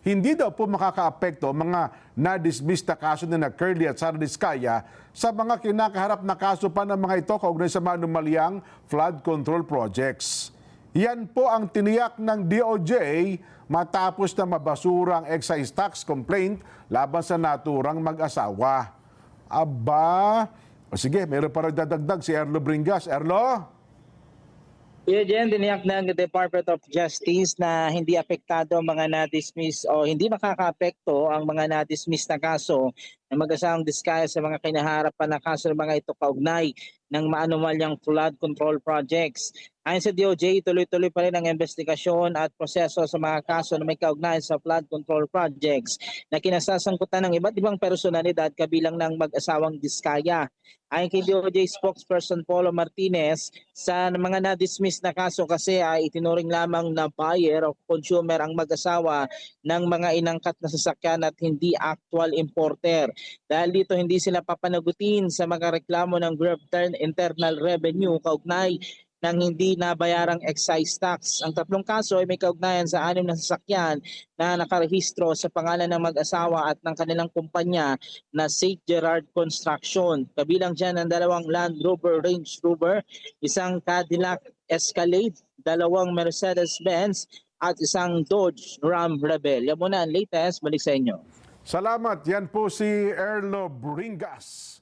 hindi daw po makakaapekto ang mga na-dismiss na kaso na Curly at Sara Diskaya sa mga kinakaharap na kaso pa ng mga ito kaugnay sa manumalyang flood control projects. Yan po ang tiniyak ng DOJ matapos na mabasura ang excise tax complaint laban sa naturang mag-asawa. Aba, sige, meron pa rin dadagdag si Erlo Bringas. Erlo? Jen, diniyak ng Department of Justice na hindi apektado ang mga na-dismiss o hindi makakaapekto ang mga na-dismiss na kaso na mag-asawang Diskaya sa mga kinaharapan na kaso ng mga ito kaugnay ng maanumalyang flood control projects. Ayon sa DOJ, tuloy-tuloy pa rin ang investigasyon at proseso sa mga kaso na may kaugnayan sa flood control projects na kinasasangkutan ng iba't ibang personalidad kabilang ng mag-asawang Diskaya. Ayon kay DOJ spokesperson Paulo Martinez, sa mga na-dismiss na kaso kasi ay itinuring lamang na buyer o consumer ang mag-asawa ng mga inangkat na sasakyan at hindi actual importer. Dahil dito hindi sila papanagutin sa mga reklamo ng Bureau of Internal Revenue kaugnay ng hindi nabayarang excise tax. Ang tatlong kaso ay may kaugnayan sa 6 na sasakyan na nakarehistro sa pangalan ng mag-asawa at ng kanilang kumpanya na St. Gerard Construction. Kabilang dyan ang 2 Land Rover Range Rover, isang Cadillac Escalade, 2 Mercedes-Benz at isang Dodge Ram Rebel. Yan muna ang latest. Balik sa inyo. Salamat. Yan po si Erlo Bringas.